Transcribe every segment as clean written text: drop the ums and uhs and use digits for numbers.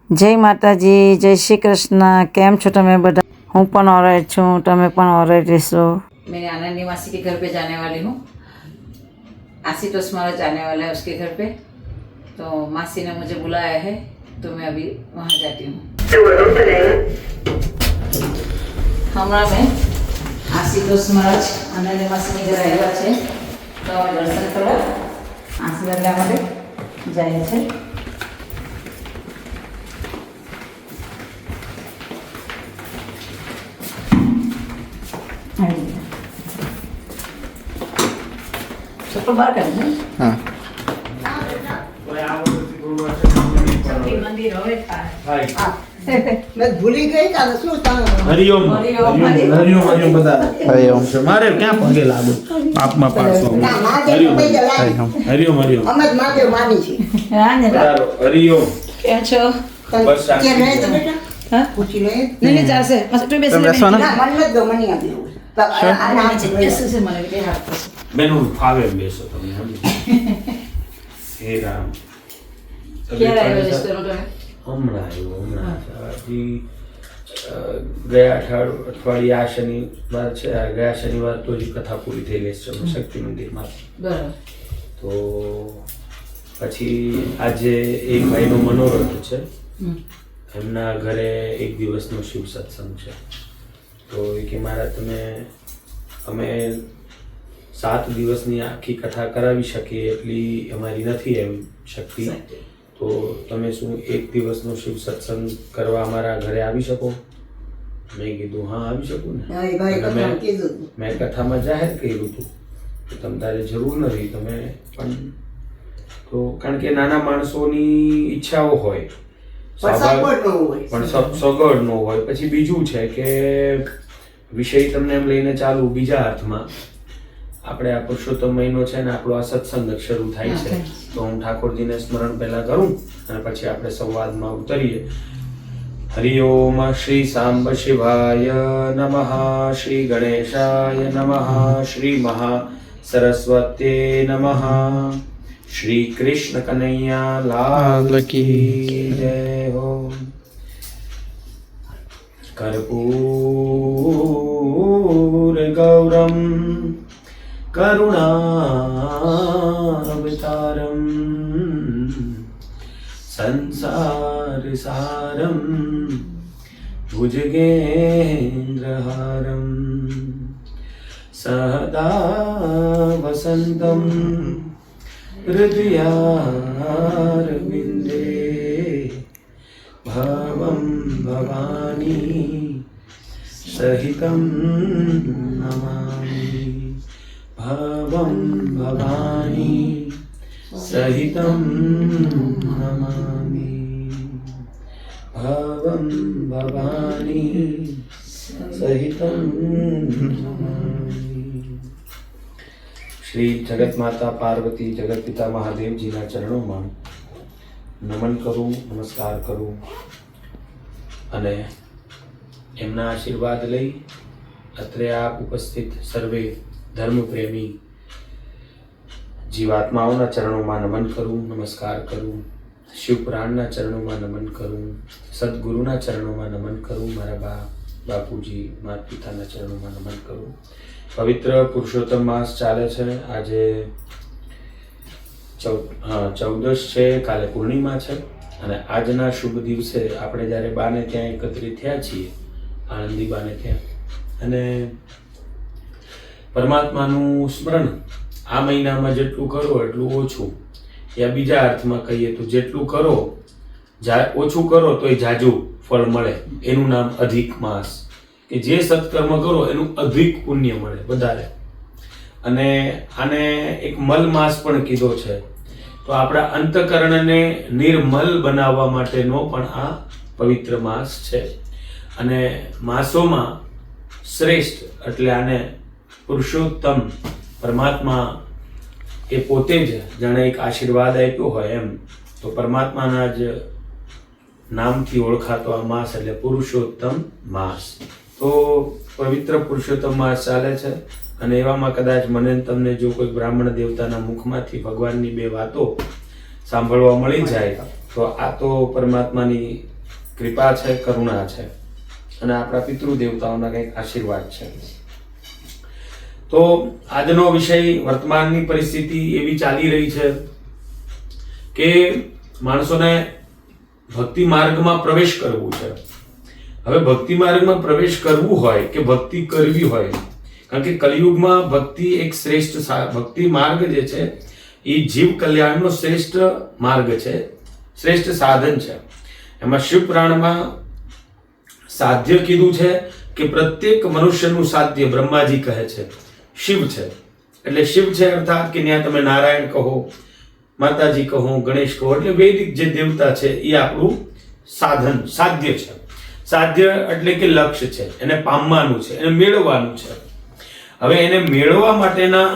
જય માતાજી, જય શ્રી કૃષ્ण। કેમ છો તમે બધા? હું પણ ઓલરાइट છું, તમે પણ ઓलराइट રહેશો। मैं आनंदी मासी के घर पे जाने वाली हूँ। आशीतोष महाराज जाने वाला है उसके घर पे, तो मासी ने मुझे बुलाया है, तो मैं अभी वहाँ जाती हूँ। हमारा में आशीतोष महाराज आनंदी मासी के घर आया है, तो हम दर्शन करवा आशीर्वाद लेवा માટે જાય છે। चप्पल बाहर कर दे। हाँ मंदिर होवे था। मैं भूली गई का શું હરિઓમ હરિઓમ, હરિઓમ હરિઓમ બધા હરિઓમ મારે ક્યાં પગે લાગુ પાપમાં પાડશો ના માગે પૈ જલા હરિઓમ હરિઓમ અમે માગે માની છે હા ને બરાબર હરિઓમ કેમ છો? બસ શાંતિ. કે રહે તો બેટા હા પૂછી લે નહીં ચાલશે બસ તું બેસી તમે બેસો ને? ના મન દો મની આપી આ બેસું છે મને કે હાથ બેનું ફાવે એમ બેસો તમે સમજી હે રામ ક્યારે આવ્યો રેસ્ટોરન્ટ હમણાં હજી ગયા અઠવાડિયે આ શનિવાર છે આ ગયા શનિવાર તો હજી કથા પૂરી થઈ ગઈ છે શક્તિ મંદિરમાં બરાબર તો પછી આજે એક ભાઈનો મનોરથ છે એમના ઘરે એક દિવસનો શિવ સત્સંગ છે તો એ કે મારા તમે અમે 7 દિવસની આખી કથા કરાવી શકીએ એટલી અમારી નથી એમ શક્તિ તો તમે શું એક દિવસનો શિવ સત્સંગ કરવા અમારા ઘરે આવી શકો? મેં કીધું હા આવી શકું ને હા એ ભાઈ અને કથા કીધું મેં કથામાં જાહેર કર્યું હતું કે તમ તારે જરૂર નથી તમે પણ તો કારણ કે નાના માણસોની ઈચ્છાઓ હોય સપોર્ટ ન હોય પણ સગવડ ન હોય પછી બીજું છે કે વિષય તમને એમ લઈને ચાલુ બીજા અર્થમાં આપણે આ પુરુષોત્તમ મહિનો છે ને આપણો આ સત્સંગ શરૂ થાય છે તો હું ઠાકોરજીને સ્મરણ પહેલા કરું અને પછી આપણે સંવાદમાં ઉતરીએ। હરિ ઓમ શ્રી સાંબ શિવાય નમઃ શ્રી ગણેશાય નમઃ શ્રી મહા સરસ્વત્યે નમઃ શ્રી કૃષ્ણ કનૈયા લાલ કી જય હો। કર્પૂર ગૌરમ करुणावतारं संसारसारं भुजगेन्द्रहारं सदा वसन्तं हृदयारविन्दे भवं भवानी सहितं नमामि भवं भवानी सहितं नमामि भवं भवानी सहितं नमामि। श्री जगत माता पार्वती जगत पिता महादेव जी ना चरणों में नमन करूं नमस्कार करूं અને એમના આશીર્વાદ લઈ અત્રે આપ ઉપસ્થિત સર્વે धर्म प्रेमी जीवात्माओं चरणों में नमन करूं नमस्कार करूं शिव पुराण चरणों में नमन करूं सदगुरु चरणों में नमन करूं मारा बापूजी माता पिता चरणों में नमन करूं। पवित्र पुरुषोत्तम मास चाले छे आजे 14 छे काले पूर्णिमा छे अने आजना शुभ दिवसे आपणे ज्यारे बाने त्यां एकत्रित थया छीए आनंदी बाने त्यां अने परमात्माનું સ્મરણ આ મહિનામાં જેટલું કરો એટલું ઓછું યા બીજા અર્થમાં કહીએ તો જેટલું કરો ઓછું કરો તો એ જાજુ ફળ મળે એનું નામ અધિક માસ કે જે સત્કર્મ કરો એનું અધિક પુણ્ય મળે વધારે અને આને એક મલ માસ પણ કીધો છે તો આપણા અંતઃકરણને નિર્મલ બનાવવા માટેનો પણ આ પવિત્ર માસ છે અને માસોમાં શ્રેષ્ઠ એટલે આને पुरुषोत्तम परमात्मा ए पोते ज जाने एक आशीर्वाद आप्यो होय एम तो परमात्माना ज नामथी ओळखातो आ मास એટલે પુરુષોત્તમ માસ તો પવિત્ર પુરુષોત્તમ માસ ચાલે છે અને એવામાં કદાચ મને તમને જો કોઈ બ્રાહ્મણ દેવતાના મુખમાંથી ભગવાનની બે વાતો સાંભળવા મળી જાય તો આ તો પરમાત્માની કૃપા છે, કરુણા છે અને આપણા પિતૃ દેવતાઓના કંઈક આશીર્વાદ છે. તો આજનો વિષય, વર્તમાનની પરિસ્થિતિ એવી ચાલી રહી છે કે માણસોને ભક્તિ માર્ગમાં પ્રવેશ કરવું છે. હવે ભક્તિ માર્ગમાં પ્રવેશ કરવું હોય કે ભક્તિ કરવી હોય, કારણ કે કલિયુગમાં ભક્તિ એક શ્રેષ્ઠ ભક્તિ માર્ગ જે છે એ જીવ કલ્યાણનો શ્રેષ્ઠ માર્ગ છે, શ્રેષ્ઠ સાધન છે. એમાં શિવ પુરાણમાં સાધ્ય કીધું છે કે પ્રત્યેક મનુષ્યનું સાધ્ય બ્રહ્માજી કહે છે શિવ છે. એટલે શિવ છે અર્થાત કે ત્યાં તમે નારાયણ કહો, માતાજી કહો, ગણેશ કહો, એટલે વૈદિક જે દેવતા છે એ આપણું સાધન, સાધ્ય છે. સાધ્ય એટલે કે લક્ષ્ય છે, એને પામવાનું છે, એને મેળવવાનું છે. હવે એને મેળવવા માટેના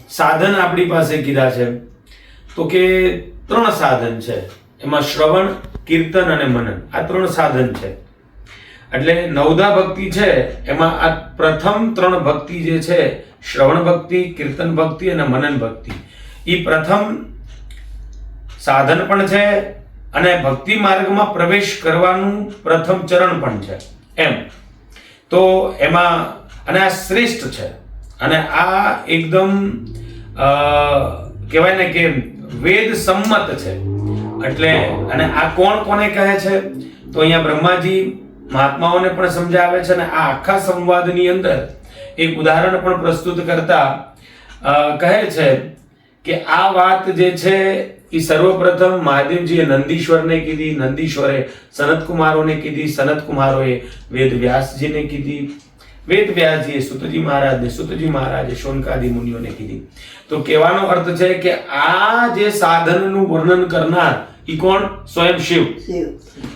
સાધન આપણી પાસે કીધા છે તો કે 3 સાધન છે. એમાં શ્રવણ, કીર્તન અને મનન, આ 3 સાધન છે. એટલે નવધા ભક્તિ છે એમાં આ પ્રથમ 3 ભક્તિ જે છે, શ્રવણ ભક્તિ, કીર્તન ભક્તિ અને મનન ભક્તિ, એ પ્રથમ સાધન પણ છે અને ભક્તિ માર્ગમાં પ્રવેશ કરવાનું પ્રથમ ચરણ પણ છે. એમ તો એમાં, અને આ શ્રેષ્ઠ છે અને આ એકદમ કહેવાય ને કે વેદ સંમત છે. એટલે અને આ કોણ કોને કહે છે તો અહીંયા બ્રહ્માજી મહાત્માઓને પણ સમજાવે છે અને આ આખા સંવાદની અંદર એક ઉદાહરણ પણ પ્રસ્તુત કરતા કહે છે કે આ વાત જે છે એ સર્વપ્રથમ મહાદેવજીએ નંદીશ્વરને કીધી, નંદીશ્વરે સનતકુમારોને કીધી, સનતકુમારોએ વેદવ્યાસજીને કીધી, વેદવ્યાસજીએ સુતજી મહારાજને, સુતજી મહારાજે શૌનકાદિ મુનિઓને કીધી. તો કહેવાનો અર્થ છે કે આ જે સાધનનું વર્ણન કરનાર ઈ કોણ? સ્વયં શિવ.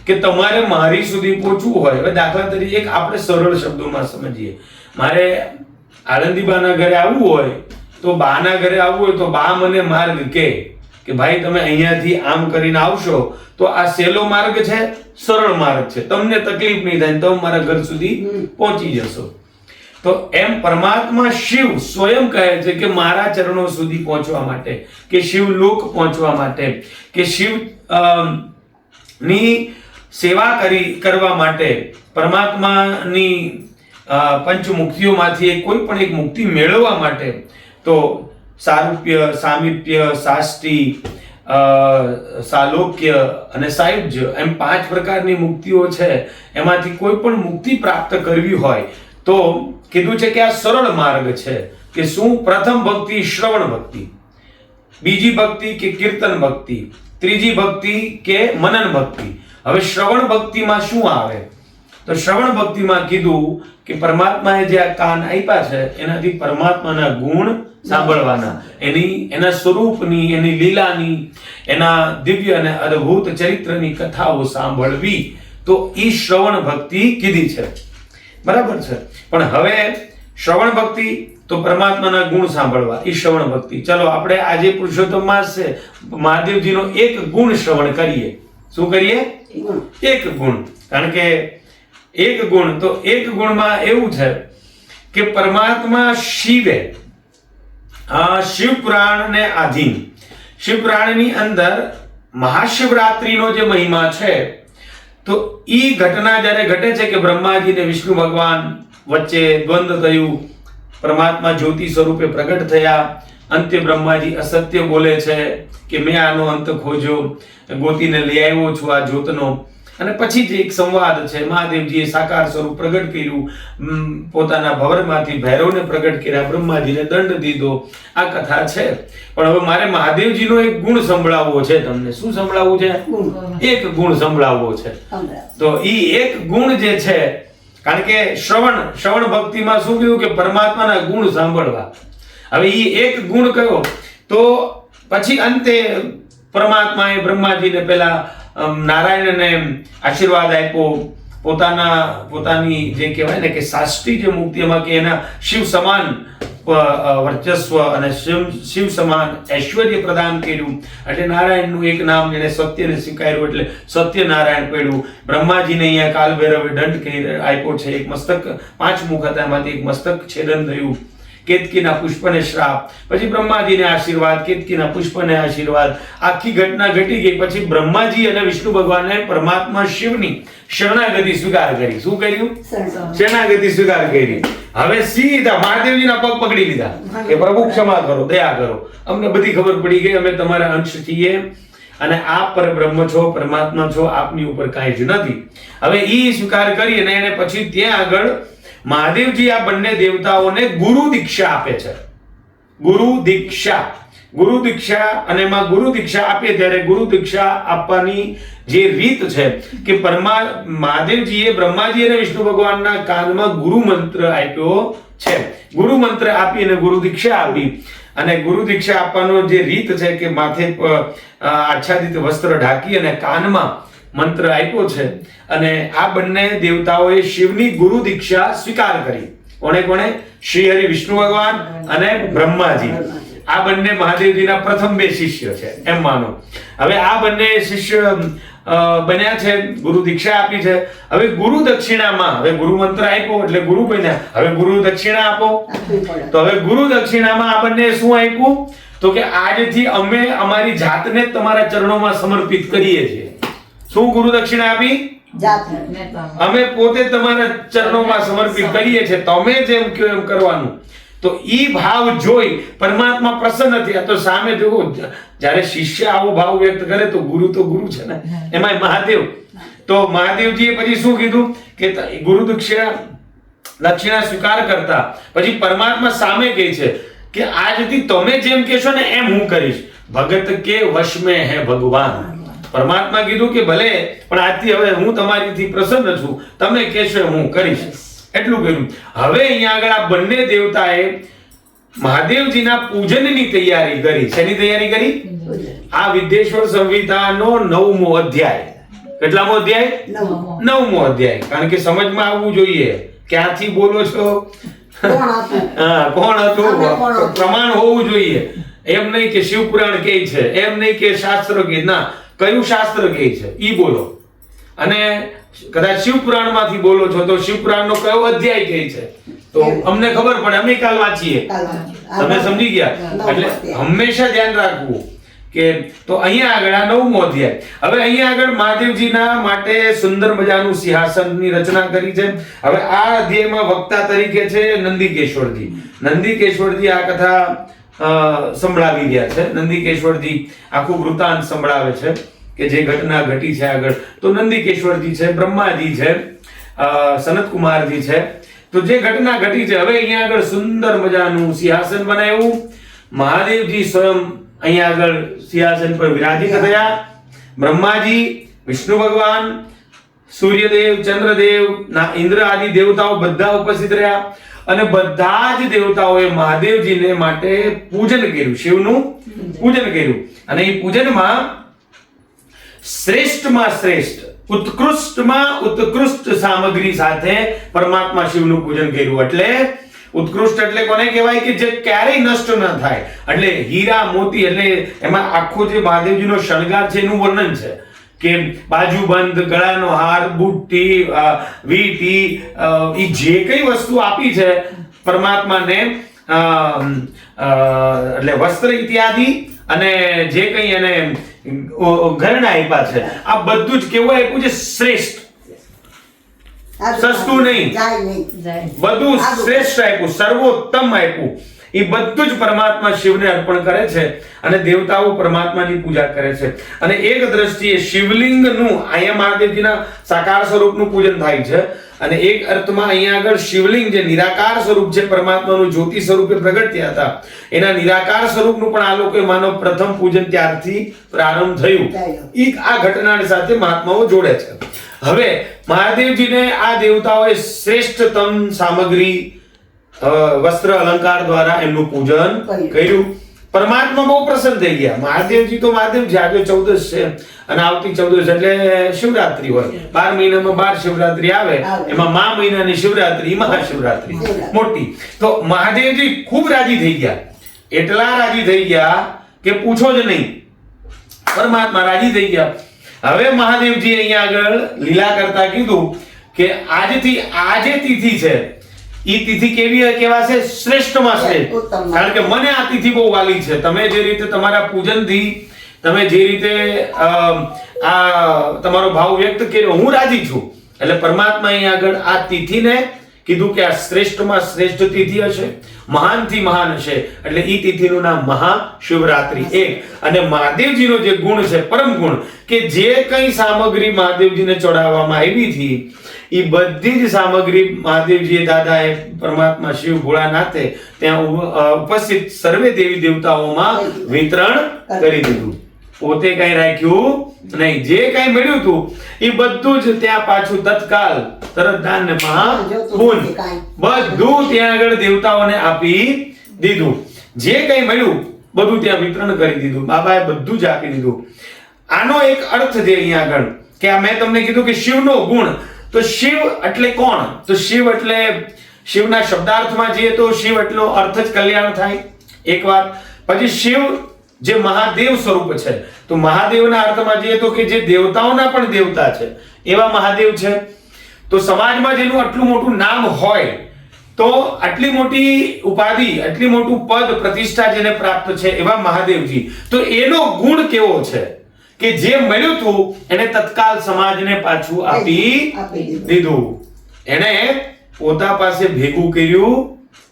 કે તમારે મારી સુધી પહોંચવું હોય, હવે દાખલા તરીકે એક આપણે સરળ શબ્દોમાં સમજીએ, મારે આનંદીબાના ઘરે આવવું હોય તો બાના ઘરે આવવું હોય તો બા મને માર્ગ કે ભાઈ તમે અહીંયાથી આમ કરીને આવશો તો આ સહેલો માર્ગ છે, સરળ માર્ગ છે, તમને તકલીફ નહીં થાય, તમે મારા ઘર સુધી પહોંચી જશો. તો એમ પરમાત્મા શિવ સ્વયં કહે છે કે મારા ચરણો સુધી પહોંચવા માટે, કે શિવલોક પહોંચવા માટે, કે શિવ ની સેવા કરવા માટે, પરમાત્માની પંચમુક્તિઓમાંથી કોઈ પણ એક મુક્તિ મેળવવા માટે, તો સારૂપ્ય, સામીપ્ય, સાષ્ટી, સાલોક્ય અને સાયુજ્ય, એમ 5 પ્રકારની મુક્તિઓ છે. એમાંથી કોઈ પણ મુક્તિ પ્રાપ્ત કરવી હોય તો કીધું છે કે આ સરળ માર્ગ છે. કે શું? પ્રથમ ભક્તિ શ્રવણ ભક્તિ, બીજી ભક્તિ કે કીર્તન ભક્તિ, ત્રીજી ભક્તિ કે મનન ભક્તિ. હવે શ્રવણ ભક્તિમાં શું આવે તો શ્રવણ ભક્તિમાં કીધું કે પરમાત્માએ જે આ કાન આપ્યા છે એનાથી પરમાત્માના ગુણ સાંભળવાના, એના સ્વરૂપની, એની લીલાની, એના દિવ્ય અને અદ્ભુત ચરિત્રની કથાઓ સાંભળવી, તો ઈ શ્રવણ ભક્તિ કીધી છે. બરાબર છે. પણ હવે શ્રવણ ભક્તિ તો પરમાત્માના ગુણ સાંભળવા, ઈ શ્રવણ ભક્તિ. ચલો આપણે આજે પુરુષોત્તમ માસ છે, મહાદેવજીનો એક ગુણ શ્રવણ કરીએ. શું કરીએ? એક ગુણ. કારણ કે એક ગુણ, તો એક ગુણમાં એવું છે કે પરમાત્મા શિવે શિવ પુરાણને આધીન, શિવ પુરાણની અંદર મહાશિવરાત્રીનો જે મહિમા છે, તો ઈ ઘટના જ્યારે ઘટે છે કે બ્રહ્માજી ને વિષ્ણુ ભગવાન વચ્ચે દ્વંદ્વ થયું, પરમાત્મા જ્યોતિ સ્વરૂપે પ્રગટ થયા, અંતે બ્રહ્માજી અસત્ય બોલે છે કે મેં આનો અંત ખોજ્યો, ગોતીને લઈ આવ્યો છું આ જ્યોતનો. અને પછી જે એક સંવાદ છે, મહાદેવજીએ સાકાર સ્વરૂપ પ્રગટ કર્યું, પોતાના ભવરમાંથી ભૈરવને પ્રગટ કર્યા, બ્રહ્માજીને દંડ દીધો, આ કથા છે. પણ હવે મારે મહાદેવજીનો એક ગુણ સંભળાવવો છે તમને. શું સંભળાવવું છે? એક ગુણ સંભળાવવો છે. તો ઈ એક ગુણ જે છે, કારણ કે શ્રવણ ભક્તિમાં શું કીધું કે પરમાત્માના ગુણ સાંભળવા. હવે ઈ એક ગુણ કયો તો પછી અંતે પરમાત્માએ બ્રહ્માજીને પેલા નારાયણને આશીર્વાદ આપ્યો, પોતાની જે કહેવાય ને કે સાષ્ટી જે મુક્તિ, એમાં કે એના શિવ સમાન વર્ચસ્વ અને શિવ સમાન ઐશ્વર્ય પ્રદાન કર્યું. એટલે નારાયણનું એક નામ જેને સત્યને સ્વીકાર્યું એટલે સત્યનારાયણ પડ્યું. બ્રહ્માજીને અહીંયા કાલભૈરવે દંડ આપ્યો છે, એક મસ્તક, 5 મુખ હતા એમાંથી એક મસ્તક છેદન થયું. કેતકીના પુષ્પને શ્રાપ, પછી બ્રહ્માજીને આશીર્વાદ, કેતકીના પુષ્પને આશીર્વાદ, આખી ઘટના ઘટી ગઈ. પછી બ્રહ્માજી અને વિષ્ણુ ભગવાને પરમાત્મા શિવની શરણાગતિ સ્વીકાર કરી. શું કર્યું? શરણાગતિ સ્વીકાર કરી. હવે સીધા મહાદેવજીના પગ પકડી લીધા કે પ્રભુ ક્ષમા કરો, દયા કરો, અમને બધી ખબર પડી ગઈ, અમે તમારા અંશ છીએ અને આપ પરબ્રહ્મ છો, પરમાત્મા છો, આપની ઉપર કાંઈ જ નથી. હવે ઈ સ્વીકાર કરી અને એને પછી ત્યાં આગળ મહાદેવજી આ બંને દેવતાઓને ગુરુ દીક્ષા આપે છે. ગુરુ દીક્ષા અને એમાં ગુરુ દીક્ષા આપે ત્યારે ગુરુ દીક્ષા આપવાની જે રીત છે કે મહાદેવજીએ બ્રહ્માજી અને વિષ્ણુ ભગવાનના કાનમાં ગુરુ મંત્ર આપ્યો છે. ગુરુ મંત્ર આપી અને ગુરુ દીક્ષા આપી. અને ગુરુ દીક્ષા આપવાનો જે રીત છે કે માથે આચ્છાદિત વસ્ત્ર ઢાંકી અને કાનમાં મંત્ર આપ્યો છે. અને આ બંને દેવતાઓએ શિવની ગુરુ દીક્ષા સ્વીકાર કરી. કોણે? શ્રી હરિ વિષ્ણુ ભગવાન અને બ્રહ્માજી. આ બંને મહાદેવજીના પ્રથમ 2 શિષ્ય છે એમ માનો. હવે આ બંને શિષ્ય બન્યા છે, ગુરુ દીક્ષા આપી છે. હવે ગુરુ દક્ષિણામાં, હવે ગુરુ મંત્ર આપ્યો એટલે ગુરુ બન્યા, હવે ગુરુ દક્ષિણા આપો. તો હવે ગુરુ દક્ષિણામાં આ બંને શું આપ્યું? તો કે આજથી અમે અમારી જાતને તમારા ચરણોમાં સમર્પિત કરીએ છીએ. શું ગુરુ દક્ષિણા આપી? અમે પોતે તમારા ચરણોમાં સમર્પિત કરીએ છીએ, તમે જેમ કહો એમ કરવાનું. તો ઈ ભાવ જોઈ પરમાત્મા પ્રસન્ન થયા. તો સામે જુઓ, જ્યારે શિષ્ય આવો ભાવ વ્યક્ત કરે તો ગુરુ છે ને, એમાં મહાદેવ. તો મહાદેવજીએ પછી શું કીધું કે ગુરુ દક્ષિણા સ્વીકાર કરતા પછી પરમાત્મા સામે કહે છે કે આજથી તમે જેમ કહેશો ને એમ હું કરીશ. ભગત કે વશ મેં હે ભગવાન. પરમાત્મા કીધું કે ભલે, પણ આજથી હવે હું તમારીથી પ્રસન્ન છું, તમે કહેશો હું કરીશ. એટલું કર્યું. હવે અહીંયા આગળ આ બંને દેવતાએ મહાદેવજીના પૂજનની તૈયારી કરી. શેની તૈયારી કરી? આ વિદ્યેશ્વર સંહિતાનો 9મો અધ્યાય. કેટલામો અધ્યાય? 9મો અધ્યાય. કારણ કે સમજમાં આવવું જોઈએ ક્યાંથી બોલો છો, કોણ હતું, પ્રમાણ હોવું જોઈએ. એમ નહીં કે શિવ પુરાણ કહે છે, એમ નહીં કે શાસ્ત્ર કહે, ના, કયું શાસ્ત્ર કહે છે ઈ બોલો. અને કદાચ શિવ પુરાણ માંથી બોલો છો તો શિવ પુરાણ નો કયો અધ્યાય કહે છે તો અમને ખબર પડે, અમે કાલ વાંચીએ. તમે સમજી ગયા? એટલે હંમેશા ધ્યાન રાખવું કે તો અહીંયા આગળ આ 9મો અધ્યાય. હવે અહીંયા આગળ મહાદેવજીના માટે સુંદર મજાનું સિંહાસનની રચના કરી છે. હવે આ અધ્યાયમાં વક્તા તરીકે છે નંદિકેશ્વરજી. નંદિકેશ્વરજી આ કથા સંભળાવી રહ્યા છે. નંદિકેશ્વરજી આખું વૃતાંત સંભળાવે છે કે જે ઘટના ઘટી છે આગળ. તો નંદિકેશ્વરજી છે, બ્રહ્માજી છે, સનતકુમારજી છે. તો જે ઘટના ઘટી છે, હવે અહીંયા આગળ સુંદર મજાનું સિંહાસન બનાવ્યું. મહાદેવજી સ્વયં અહીંયા આગળ સિંહાસન પર વિરાજિત થયા. બ્રહ્માજી, વિષ્ણુ ભગવાન, સૂર્યદેવ, ચંદ્રદેવ, ઇન્દ્ર આદિ દેવતાઓ બધા ઉપસ્થિત રહ્યા. અને બધા જ દેવતાઓએ મહાદેવજીને માટે પૂજન કર્યું, શિવનું પૂજન કર્યું. અને એ પૂજનમાં શ્રેષ્ઠમાં શ્રેષ્ઠ, ઉત્કૃષ્ટમાં ઉત્કૃષ્ટ સામગ્રી સાથે પરમાત્મા શિવનું પૂજન કર્યું. એટલે ઉત્કૃષ્ટ એટલે કોને કહેવાય કે જે ક્યારેય નષ્ટ ન થાય. એટલે હીરા, મોતી, એટલે એમાં આખો જે મહાદેવજીનો શણગાર છે એનું વર્ણન છે કે બાજુબંધ, ગળાનો હાર, બુટ્ટી, વીટી, એ જે કઈ વસ્તુ આપી છે પરમાત્માને, એટલે વસ્ત્ર ઇત્યાદિ, અને જે કઈ એને ઘરેણા આપ્યા છે, આ બધું જ કેવું આપ્યું છે? શ્રેષ્ઠ. સસ્તું નહીં, બધું શ્રેષ્ઠ આપ્યું, સર્વોત્તમ આપ્યું. એ બધું જ પરમાત્મા શિવને અર્પણ કરે છે અને દેવતાઓ પરમાત્માની પૂજા કરે છે. અને એક દ્રષ્ટિએ શિવલિંગનું અહીંયા મહાદેવજીના સાકાર સ્વરૂપનું પૂજન થાય છે. અને એક અર્થમાં અહીંયા આગળ શિવલિંગ જે નિરાકાર સ્વરૂપ છે, પરમાત્માનું જ્યોતિ સ્વરૂપે પ્રગટ થયા હતા, એના નિરાકાર સ્વરૂપનું પણ આ લોકોએ માનવ પ્રથમ પૂજન ત્યારથી પ્રારંભ થયું. આ ઘટના સાથે મહાત્માઓ જોડે છે. હવે મહાદેવજીને આ દેવતાઓએ શ્રેષ્ઠતમ સામગ્રી, વસ્ત્ર અલંકાર દ્વારા એમનું પૂજન કર્યું. પરમાત્મા બહુ પ્રસન્ન થઈ ગયા. મહાદેવજી તો મહાદેવજી. આજે 14 છે અને આવતી 14 એટલે શિવરાત્રી હોય. 12 મહિનામાં 12 શિવરાત્રી આવે, એમાં મા મહિનાની શિવરાત્રી, મહાશિવરાત્રી મોટી. તો મહાદેવજી ખૂબ રાજી થઈ ગયા. એટલા રાજી થઈ ગયા કે પૂછો જ નહીં. પરમાત્મા રાજી થઈ ગયા. હવે મહાદેવજી અહીંયા આગળ લીલા કરતા કીધું કે આજથી આજે તિથિ છે ઈ તિથિ કેવી કહેવાશે? શ્રેષ્ઠમાં શ્રેષ્ઠ. ઉત્તમ. કારણ કે મને આ તિથિ બહુ વાલી છે. તમે જે રીતે તમારા પૂજનથી તમે જે રીતે આ તમારો ભાવ વ્યક્ત કર્યો, હું રાજી છું. એટલે પરમાત્મા અહીં આગળ આ તિથિને કીધું કે આ શ્રેષ્ઠમાં શ્રેષ્ઠ તિથિ હશે, મહાનથી મહાન હશે. એટલે ઈ તિથિનું નામ મહાશિવરાત્રી. એક અને મહાદેવજીનો જે ગુણ છે, પરમ ગુણ, કે જે કઈ સામગ્રી મહાદેવજીને ચડાવવામાં આવી હતી એ બધી જ સામગ્રી મહાદેવજીએ દાદાએ પરમાત્મા શિવ ભોળાનાથે ત્યાં ઉપસ્થિત સર્વે દેવી દેવતાઓમાં વિતરણ કરી દીધું. પોતે કઈ રાખ્યું નહીં. જે કઈ મળ્યું હતું એ બધું જ ત્યાં પાછું તત્કાલ તરત દાન ને મહાપુન બધું ત્યાં આગળ દેવતાઓને આપી દીધું. જે કઈ મળ્યું બધું ત્યાં વિતરણ કરી દીધું. બાબાએ બધું જ આપી દીધું. આનો એક અર્થ છે અહીંયા આગળ કે આ મેં તમને કીધું કે શિવનો ગુણ. તો શિવ એટલે કોણ? તો શિવ એટલે શિવના શબ્દાર્થમાં જઈએ તો શિવ એટલો અર્થ જ કલ્યાણ થાય. એક વાત. પછી શિવ જે મહાદેવ સ્વરૂપ છે, તો મહાદેવના અર્થમાં જઈએ તો કે જે દેવતાઓના પણ દેવતા છે એવા મહાદેવ છે. તો સમાજમાં જેનું આટલું મોટું નામ હોય, તો આટલી મોટી ઉપાધિ, આટલી મોટું પદ પ્રતિષ્ઠા જેને પ્રાપ્ત છે એવા મહાદેવજી, તો એનો ગુણ કેવો છે કે જે મળ્યું હતું એને તત્કાલ સમાજને પાછું આપી દીધું. એને પોતા પાસે ભેગું કર્યું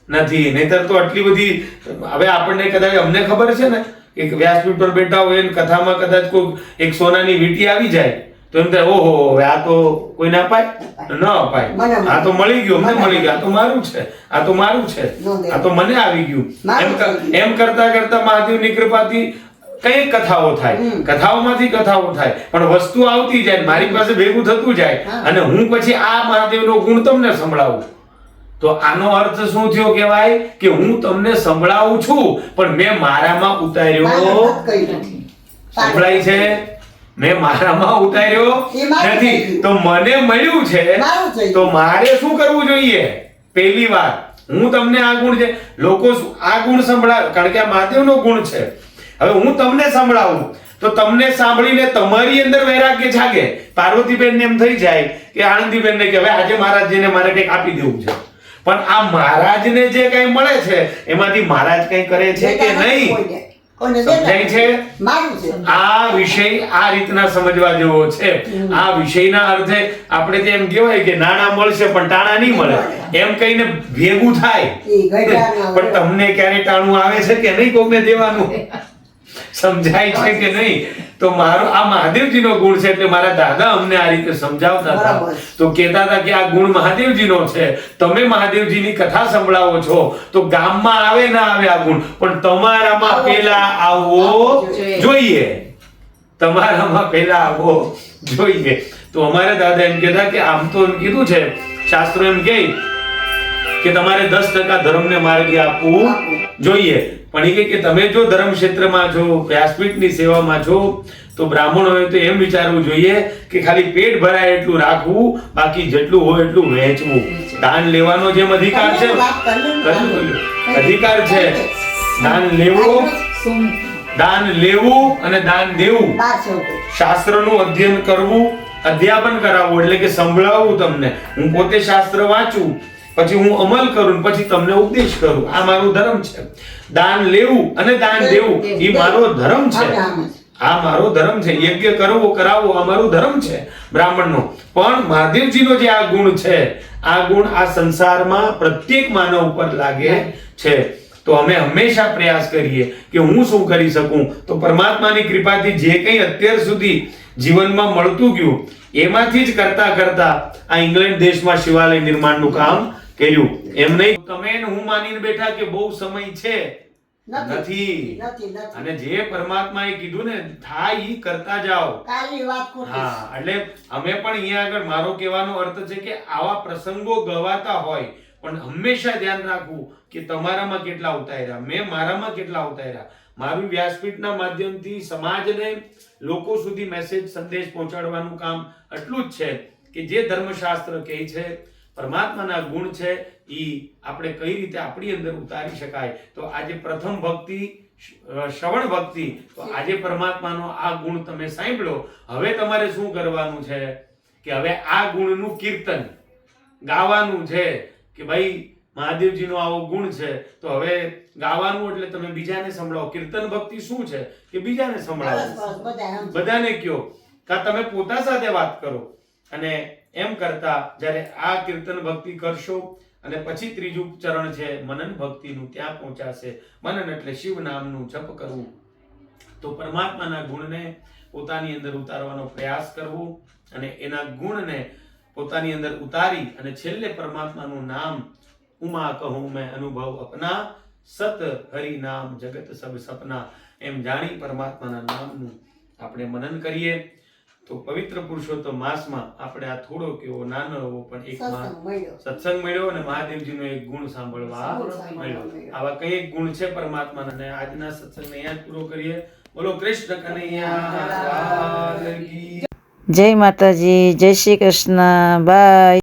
નથી. નહીતર તો આટલી બધી, હવે આપણને કદાચ અમને ખબર છે ને કે વ્યાસપીઠ પર બેઠા હોય ને કથામાં કદાચ કોઈ એક સોનાની વીંટી આવી જાય તો એમ થાય ઓહો હવે આ તો કોઈને અપાય ન અપાય, આ તો મળી ગયું, અમને મળી ગયું, આ તો મારું છે, આ તો મારું છે, આ તો મને આવી ગયું. એમ કરતા કરતા મહાદેવની કૃપાથી કઈ કથાઓ થાય, કથાઓમાંથી કથાઓ થાય, પણ વસ્તુ આવતી જાય, મારી પાસે ભેગું થતું જાય અને હું પછી આ મહાદેવનો ગુણ તમને સંભળાવું. તો આનો અર્થ શું થયો કહેવાય કે હું તમને સંભળાવું છું પણ મેં મારામાં ઉતાર્યો સંભળાય છે, મેં મારામાં ઉતાર્યો નથી. તો મને મળ્યું છે તો મારે શું કરવું જોઈએ? પહેલી વાત, હું તમને આ ગુણ છે, લોકો આ ગુણ સંભળાવે કારણ કે આ મહાદેવનો ગુણ છે. હવે હું તમને સંભળાવું તો તમને સાંભળીને તમારી અંદર વૈરાગ્ય જાગે. પાર્વતીબેન એમ થઈ જાય કે આનંદીબેન ને કે હવે આજે મહારાજજીને મારે કંઈક આપી દેવું છે, પણ આ મહારાજને જે કંઈ મળે છે એમાંથી મહારાજ કંઈ કરે છે કે નહીં? સમજાય છે? આ વિષય આ રીતના સમજવા જેવો છે. આ વિષયના અર્થે આપણે તો એમ કહેવાય કે નાણાં મળશે પણ ટાણા નહીં મળે એમ કહીને ભેગું થાય, પણ તમને ક્યારે ટાણું આવે છે કે નહીં કોકને દેવાનું? સમજાય છે કે નહીં? તો મારો આ મહાદેવજીનો ગુણ છે. એટલે મારા દાદા અમને આ રીતે સમજાવતા હતા, તો કહેતા હતા કે આ ગુણ મહાદેવજીનો છે. તમે મહાદેવજીની કથા સંભળાવો છો તો ગામમાં આવે ના આવે આ ગુણ, પણ તમારામાં પહેલા આવવો જોઈએ, તમારામાં પહેલા આવવો જોઈએ. તો અમારા દાદા એમ કહેતા કે આમ તો એમ કીધું છે, શાસ્ત્રો એમ કહે કે તમારે 10% ધર્મને માર્ગે આપવું જોઈએ, પણ એ કહે કે તમે જો ધર્મ ક્ષેત્રમાં છો, વ્યાસપીઠની સેવામાં છો, તો બ્રાહ્મણ હોય તો એમ વિચારવું જોઈએ કે ખાલી પેટ ભરાય એટલું રાખવું, બાકી જેટલું હોય એટલું વહેંચવું. દાન લેવાનો જેમ અધિકાર છે, અધિકાર છે, દાન લેવું અને દાન દેવું, શાસ્ત્રનું અધ્યયન કરવું, અધ્યાપન કરાવવું એટલે કે સંભળાવવું તમને. હું પોતે શાસ્ત્ર વાંચું, પછી હું અમલ કરું, પછી તમને ઉપદેશ કરું. આ મારું ધર્મ છે. દાન લેવું અને દાન દેવું એ મારો ધર્મ છે. આ મારો ધર્મ છે. યજ્ઞ કરવો કરાવવો આ મારો ધર્મ છે બ્રાહ્મણનો. પણ મહાદેવજીનો જે આ ગુણ છે, આ ગુણ આ સંસારમાં પ્રત્યેક માનવ ઉપર લાગે છે. તો અમે હંમેશા પ્રયાસ કરીએ કે હું શું કરી શકું. તો પરમાત્માની કૃપાથી જે કંઈ અત્યાર સુધી જીવનમાં મળતું ગયું એમાંથી જ કરતા કરતા આ ઇંગ્લેન્ડ દેશમાં શિવાલય નિર્માણનું કામ કર્યું. એમ નહીં તમે હું માનીને બેઠા કે બહુ સમય છે, નથી. અને જે પરમાત્માએ કીધું ને થાય ઈ કરતા જાઓ. હા, એટલે અમે પણ અહીંયા આગળ મારો કહેવાનો અર્થ છે કે આવા પ્રસંગો ગવાતા હોય પણ હંમેશા ધ્યાન રાખવું કે તમારામાં કેટલા ઉતાર્યા, મેં મારામાં કેટલા ઉતાર્યા. મારું વ્યાસપીઠના માધ્યમથી સમાજને લોકો સુધી મેસેજ સંદેશ પહોંચાડવાનું કામ એટલું જ છે કે જે ધર્મશાસ્ત્ર કહે છે, પરમાત્માના ગુણ છે, ઈ આપણે કઈ રીતે આપણી અંદર ઉતારી શકાય. તો આજે પ્રથમ ભક્તિ શ્રવણ ભક્તિ, તો આજે પરમાત્માનો આ ગુણ તમે સાંભળો. હવે તમારે શું કરવાનું છે કે હવે આ ગુણનું કીર્તન ગાવાનું છે કે ભાઈ મહાદેવજીનો આવો ગુણ છે તો હવે ગાવાનું એટલે તમે બીજાને સંભળાવો. કીર્તન ભક્તિ શું છે કે બીજાને સંભળાવો, બસ બધા સમજે. બધાને કયો, કાં તમે પોતા સાથે વાત કરો. અને એમ કરતા જ્યારે આ કીર્તન ભક્તિ કરશો અને પછી ત્રીજું ચરણ છે મનન ભક્તિનું, ત્યાં પહોંચાશે. મનન એટલે શિવ નામનું જપ કરવું, તો પરમાત્માના ગુણને પોતાની અંદર ઉતારવાનો પ્રયાસ કરવો અને એના ગુણને પોતાની અંદર ઉતારી અને છેલ્લે પરમાત્માનું નામ ઉમા કહું મેં અનુભવ અપના, સત હરિ નામ જગત સબ સપના, એમ જાણી પરમાત્માના નામનું આપણે મનન કરીએ. તો પવિત્ર પુરુષોત્તમ માસમાં આપણે આ થોડો કેવો નાનો એવો પણ એક સત્સંગ મળ્યો. સત્સંગ મળ્યો અને મહાદેવજીનો એક ગુણ સાંભળવા મળ્યો. આવા કઈ એક ગુણ છે પરમાત્માના. અને આજના સત્સંગને અહીંયા જ પૂરો કરીએ. બોલો કૃષ્ણ કનૈયા લાલ કી. જય માતાજી, જય શ્રી કૃષ્ણ, બાય.